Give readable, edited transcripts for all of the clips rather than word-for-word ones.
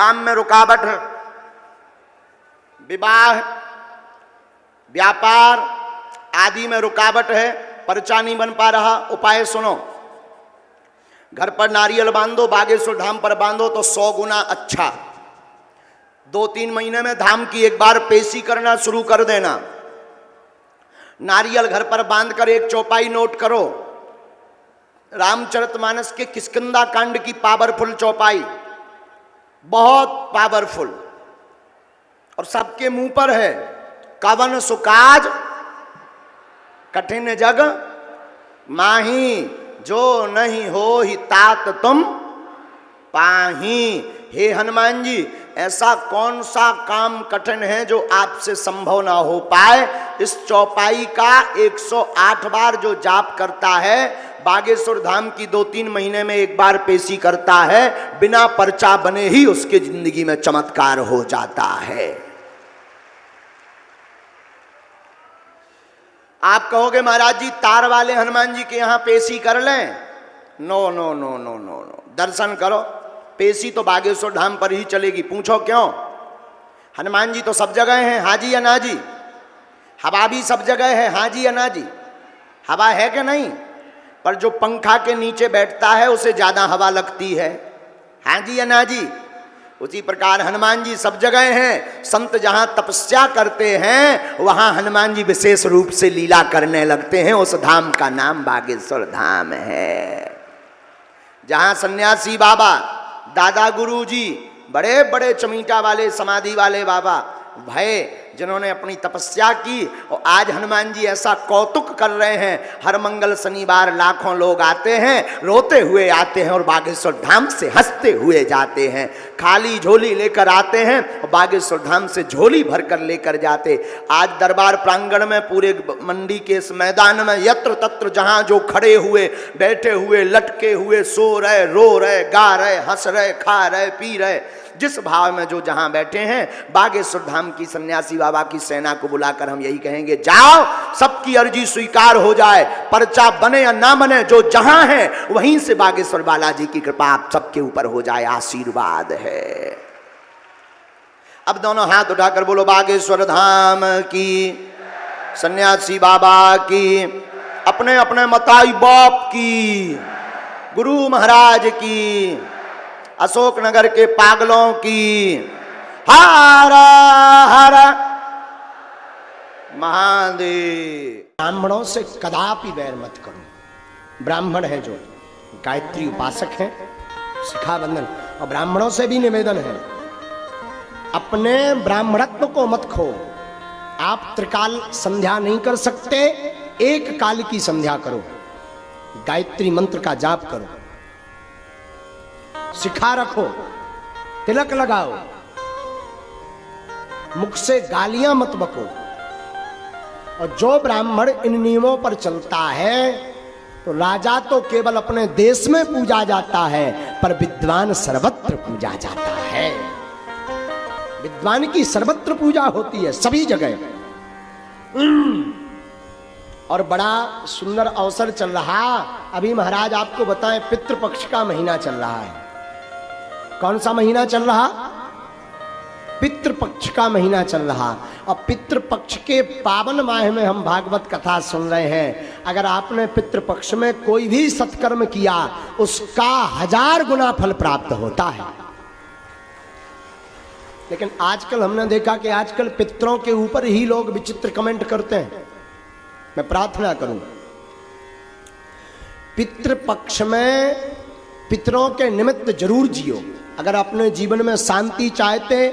काम में रुकावट है, विवाह व्यापार आदि में रुकावट है, पर्चा नहीं बन पा रहा, उपाय सुनो। घर पर नारियल बांधो, बागेश्वर धाम पर बांधो तो 100 गुना अच्छा। 2-3 महीने में धाम की एक बार पेशी करना शुरू कर देना। नारियल घर पर बांधकर एक चौपाई नोट करो, रामचरितमानस के किष्किंधा कांड की पावरफुल चौपाई, बहुत पावरफुल, और सबके मुंह पर है, कवन सुकाज कठिन जग माही, जो नहीं हो ही तात तुम पाही। हे हनुमान जी, ऐसा कौन सा काम कठिन है जो आपसे संभव ना हो पाए। इस चौपाई का 108 बार जो जाप करता है, बागेश्वर धाम की 2-3 महीने में एक बार पेशी करता है, बिना पर्चा बने ही उसके जिंदगी में चमत्कार हो जाता है। आप कहोगे महाराज जी तार वाले हनुमान जी के यहां पेशी कर लें। No no no no no no, दर्शन करो। पेशी तो बागेश्वर धाम पर ही चलेगी। पूछो क्यों? हनुमान जी तो सब जगह हैं, हाँ जी या ना जी। हवा भी सब जगह है, हाँ जी या ना जी। हवा है कि नहीं? पर जो पंखा के नीचे बैठता है उसे ज्यादा हवा लगती है, हाँ जी या ना जी। उसी प्रकार हनुमान जी सब जगह हैं। संत जहां तपस्या करते हैं वहां हनुमान जी विशेष रूप से लीला करने लगते हैं। उस धाम का नाम बागेश्वर धाम है। जहां सन्यासी बाबा, दादा गुरु जी, बड़े बड़े चमीटा वाले समाधि वाले बाबा भय, जिन्होंने अपनी तपस्या की, और आज हनुमान जी ऐसा कौतुक कर रहे हैं। हर मंगल शनिवार लाखों लोग आते हैं, रोते हुए आते हैं और बागेश्वर धाम से हंसते हुए जाते हैं। खाली झोली लेकर आते हैं और बागेश्वर धाम से झोली भरकर लेकर जाते। आज दरबार प्रांगण में, पूरे मंडी के इस मैदान में, यत्र तत्र जहां जो खड़े हुए, बैठे हुए, लटके हुए, सो रहे, रो रहे, गा रहे, हंस रहे, खा रहे, पी रहे, जिस भाव में जो जहां बैठे हैं, बागेश्वर धाम की सन्यासी बाबा की सेना को बुलाकर हम यही कहेंगे, जाओ, सबकी अर्जी स्वीकार हो जाए, पर्चा बने या ना बने, जो जहां है वहीं से बागेश्वर बालाजी की कृपा आप सबके ऊपर हो जाए, आशीर्वाद है। अब दोनों हाथ उठाकर बोलो, बागेश्वर धाम की, सन्यासी बाबा की, अपने अपने मताई बाप की, गुरु महाराज की, अशोक नगर के पागलों की, हर हर महादेव। ब्राह्मणों से कदापि वैर मत करो। ब्राह्मण है जो गायत्री उपासक हैं, शिखाबंधन, और ब्राह्मणों से भी निवेदन है, अपने ब्राह्मणत्व को मत खो। आप त्रिकाल संध्या नहीं कर सकते, एक काल की संध्या करो, गायत्री मंत्र का जाप करो, शिखा रखो, तिलक लगाओ, मुख से गालियां मत बको। और जो ब्राह्मण इन नियमों पर चलता है तो राजा तो केवल अपने देश में पूजा जाता है, पर विद्वान सर्वत्र पूजा जाता है। विद्वान की सर्वत्र पूजा होती है, सभी जगह। और बड़ा सुंदर अवसर चल रहा, अभी महाराज आपको बताएं, पितृपक्ष का महीना चल रहा है। कौन सा महीना चल रहा? पितृपक्ष का महीना चल रहा। और पितृपक्ष के पावन माह में हम भागवत कथा सुन रहे हैं। अगर आपने पितृपक्ष में कोई भी सत्कर्म किया, उसका 1000 गुना फल प्राप्त होता है। लेकिन आजकल हमने देखा कि आजकल पितरों के ऊपर ही लोग विचित्र कमेंट करते हैं। मैं प्रार्थना करूं, पितृपक्ष में पितरों के निमित्त जरूर जियो। अगर अपने जीवन में शांति चाहते,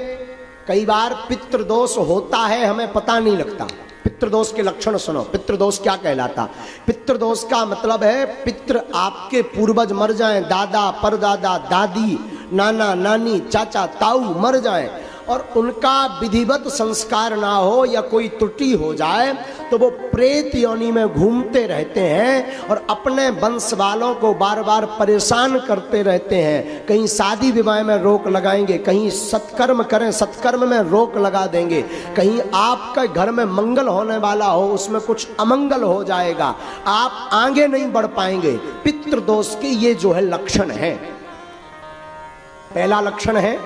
कई बार पितृदोष होता है, हमें पता नहीं लगता। पितृदोष के लक्षण सुनो। पितृदोष क्या कहलाता? पितृदोष का मतलब है, पितृ आपके पूर्वज मर जाएं, दादा, परदादा, दादी, नाना, नानी, चाचा, ताऊ मर जाएं, और उनका विधिवत संस्कार ना हो या कोई त्रुटि हो जाए, तो वो प्रेत योनि में घूमते रहते हैं और अपने वंश वालों को बार बार परेशान करते रहते हैं। कहीं शादी विवाह में रोक लगाएंगे, कहीं सत्कर्म करें, सत्कर्म में रोक लगा देंगे, कहीं आपके घर में मंगल होने वाला हो, उसमें कुछ अमंगल हो जाएगा, आप आगे नहीं बढ़ पाएंगे। पितृदोष के ये जो है लक्षण है। पहला लक्षण है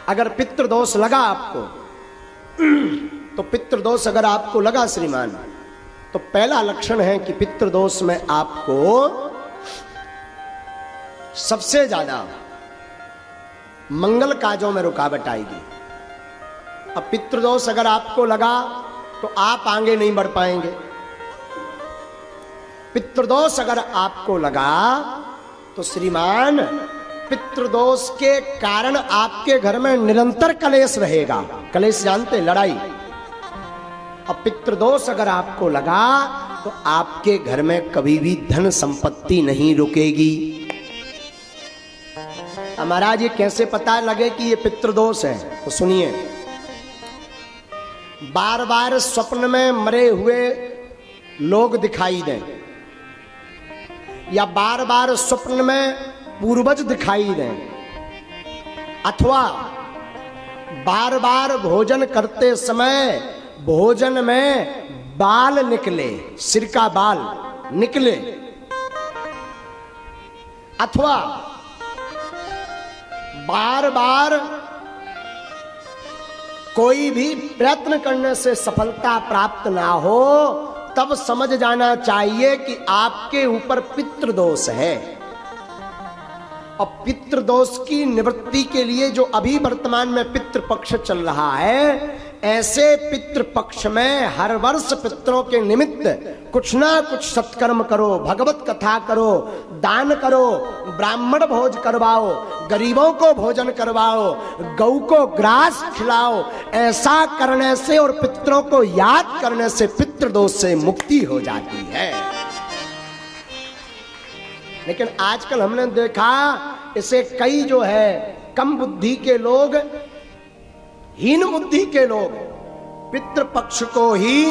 अगर पितृदोष लगा आपको, तो पितृदोष अगर आपको लगा श्रीमान, तो पहला लक्षण है कि पितृदोष में आपको सबसे ज्यादा मंगल काजों में रुकावट आएगी। अब पितृदोष अगर आपको लगा तो आप आगे नहीं बढ़ पाएंगे। पितृदोष अगर आपको लगा तो श्रीमान पितृदोष के कारण आपके घर में निरंतर कलेश रहेगा। कलेश जानते, लड़ाई। अब पितृदोष अगर आपको लगा तो आपके घर में कभी भी धन संपत्ति नहीं रुकेगी। महाराज ये कैसे पता लगे कि ये पितृदोष है? तो सुनिए, बार बार स्वप्न में मरे हुए लोग दिखाई दें, या बार बार स्वप्न में पूर्वज दिखाई दें, अथवा बार बार भोजन करते समय भोजन में बाल निकले, सिर का बाल निकले, अथवा बार बार कोई भी प्रयत्न करने से सफलता प्राप्त ना हो, तब समझ जाना चाहिए कि आपके ऊपर पितृदोष है। और पितृदोष की निवृत्ति के लिए जो अभी वर्तमान में पितृपक्ष चल रहा है, ऐसे पितृपक्ष में हर वर्ष पितरों के निमित्त कुछ ना कुछ सत्कर्म करो, भगवत कथा करो, दान करो, ब्राह्मण भोज करवाओ, गरीबों को भोजन करवाओ, गौ को ग्रास खिलाओ। ऐसा करने से और पितरों को याद करने से पितृदोष से मुक्ति हो जाती है। लेकिन आजकल हमने देखा इसे कई जो है कम बुद्धि के लोग, हीन बुद्धि के लोग पितृपक्ष को ही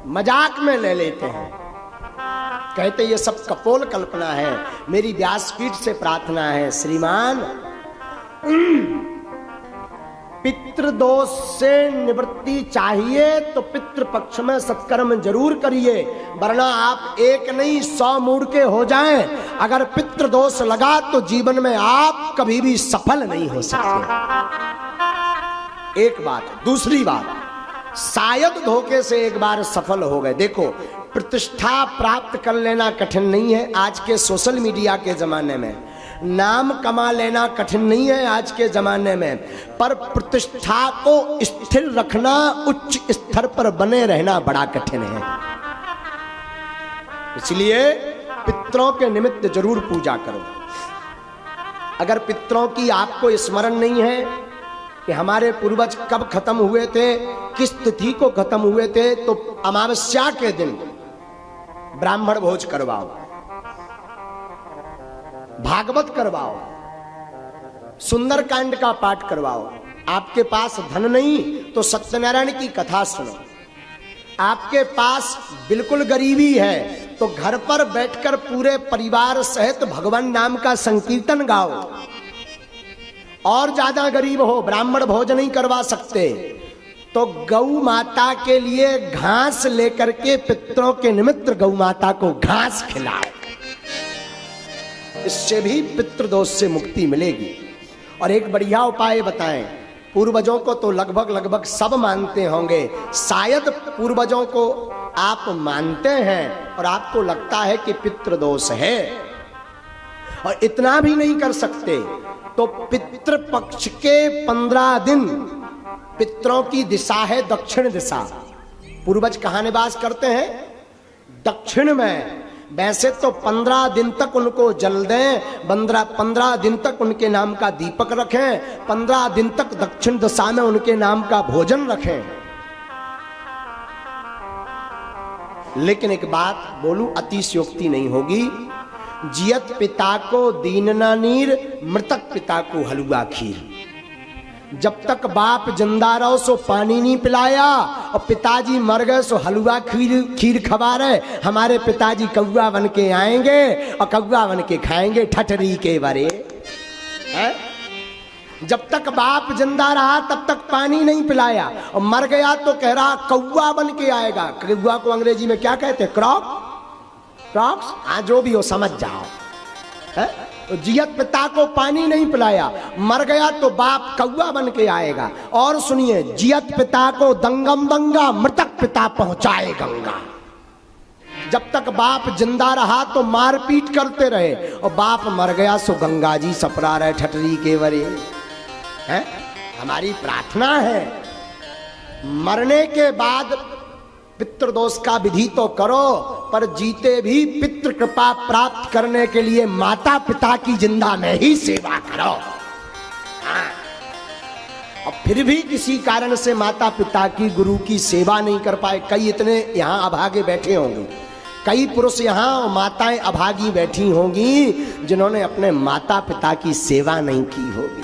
मजाक में ले लेते हैं। कहते ये सब कपोल कल्पना है। मेरी व्यासपीठ से प्रार्थना है श्रीमान, पितृदोष से निवृत्ति चाहिए तो पितृपक्ष में सत्कर्म जरूर करिए, वरना आप एक नहीं 100 मूड के हो जाएं। अगर पितृदोष लगा तो जीवन में आप कभी भी सफल नहीं हो सकते। एक बात। दूसरी बात, शायद धोखे से एक बार सफल हो गए। देखो, प्रतिष्ठा प्राप्त कर लेना कठिन नहीं है आज के सोशल मीडिया के जमाने में, नाम कमा लेना कठिन नहीं है आज के जमाने में, पर प्रतिष्ठा को स्थिर रखना, उच्च स्तर पर बने रहना बड़ा कठिन है। इसलिए पितरों के निमित्त जरूर पूजा करो। अगर पितरों की आपको स्मरण नहीं है कि हमारे पूर्वज कब खत्म हुए थे, किस तिथि को खत्म हुए थे, तो अमावस्या के दिन ब्राह्मण भोज करवाओ, भागवत करवाओ, सुंदरकांड का पाठ करवाओ। आपके पास धन नहीं तो सत्यनारायण की कथा सुनो। आपके पास बिल्कुल गरीबी है तो घर पर बैठकर पूरे परिवार सहित भगवान नाम का संकीर्तन गाओ। और ज्यादा गरीब हो, ब्राह्मण भोज नहीं करवा सकते, तो गौ माता के लिए घास लेकर के पितरों के निमित्त गौ माता को घास खिलाओ। इससे भी पितृदोष से मुक्ति मिलेगी। और एक बढ़िया उपाय बताएं। पूर्वजों को तो लगभग सब मानते होंगे, शायद पूर्वजों को आप मानते हैं और आपको लगता है कि पितृदोष है और इतना भी नहीं कर सकते, तो पितृपक्ष के 15 दिन पितरों की दिशा है दक्षिण दिशा। पूर्वज कहाँ निवास करते हैं? दक्षिण में। वैसे तो 15 दिन तक उनको जल दें, 15 दिन तक उनके नाम का दीपक रखें, 15 दिन तक दक्षिण दिशा में उनके नाम का भोजन रखें। लेकिन एक बात बोलूं, अतिशयोक्ति नहीं होगी। जियत पिता को दीन ना नीर, मृतक पिता को हलवा खीर। जब तक बाप जिंदा रहो सो पानी नहीं पिलाया, और पिताजी मर गए सो हलवा खीर खवा रहे। हमारे पिताजी कौवा बन के आएंगे और कौवा बन के खाएंगे ठठरी के बरे है? जब तक बाप जिंदा रहा तब तक पानी नहीं पिलाया, और मर गया तो कह रहा कौवा बन के आएगा। कौवा को अंग्रेजी में क्या कहते हैं? क्रॉक्स। हाँ, जो भी हो समझ जाओ। है? तो जियत पिता को पानी नहीं पिलाया, मर गया तो बाप कौआ बन के आएगा। और सुनिए, जियत पिता को दंगम दंगा, मृतक पिता पहुंचाए गंगा। जब तक बाप जिंदा रहा तो मारपीट करते रहे, और बाप मर गया सो गंगा जी सपरा रहे ठटरी के वरे। है हमारी प्रार्थना है, मरने के बाद पितृदोष का विधि तो करो, पर जीते भी पितृ कृपा प्राप्त करने के लिए माता पिता की जिंदा में ही सेवा करो। हाँ। और फिर भी किसी कारण से माता पिता की, गुरु की सेवा नहीं कर पाए, कई इतने यहाँ अभागे बैठे होंगे, कई पुरुष यहाँ माताएं अभागी बैठी होंगी जिन्होंने अपने माता पिता की सेवा नहीं की होगी।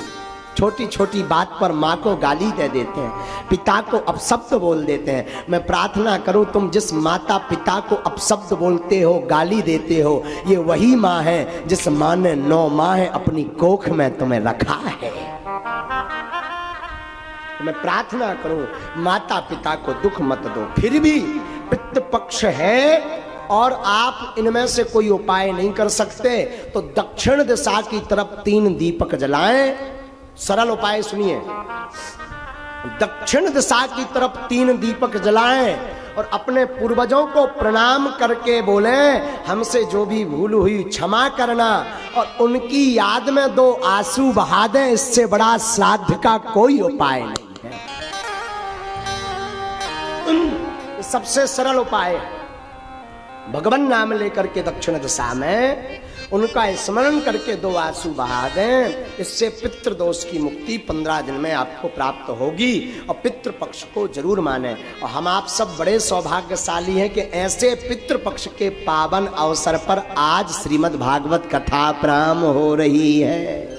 छोटी छोटी बात पर माँ को गाली दे देते हैं, पिता को अपशब्द बोल देते हैं। मैं प्रार्थना करूं, तुम जिस माता पिता को अपशब्द बोलते हो, गाली देते हो, ये वही माँ है जिस माँ ने 9 माह अपनी कोख में तुम्हें रखा है। तो मैं प्रार्थना करूं, माता पिता को दुख मत दो। फिर भी पितृपक्ष है और आप इनमें से कोई उपाय नहीं कर सकते, तो दक्षिण दिशा की तरफ 3 दीपक जलाएं। सरल उपाय सुनिए, दक्षिण दिशा की तरफ 3 दीपक जलाएं और अपने पूर्वजों को प्रणाम करके बोले, हमसे जो भी भूल हुई क्षमा करना, और उनकी याद में 2 आंसू बहा दें। इससे बड़ा श्राद्ध का कोई उपाय नहीं है। सबसे सरल उपाय, भगवान नाम लेकर के दक्षिण दिशा में उनका स्मरण करके 2 आंसू बहा दें। इससे पितृदोष की मुक्ति 15 दिन में आपको प्राप्त होगी। और पितृपक्ष को जरूर माने। और हम आप सब बड़े सौभाग्यशाली हैं कि ऐसे पितृपक्ष के पावन अवसर पर आज श्रीमद् भागवत कथा प्रारंभ हो रही है।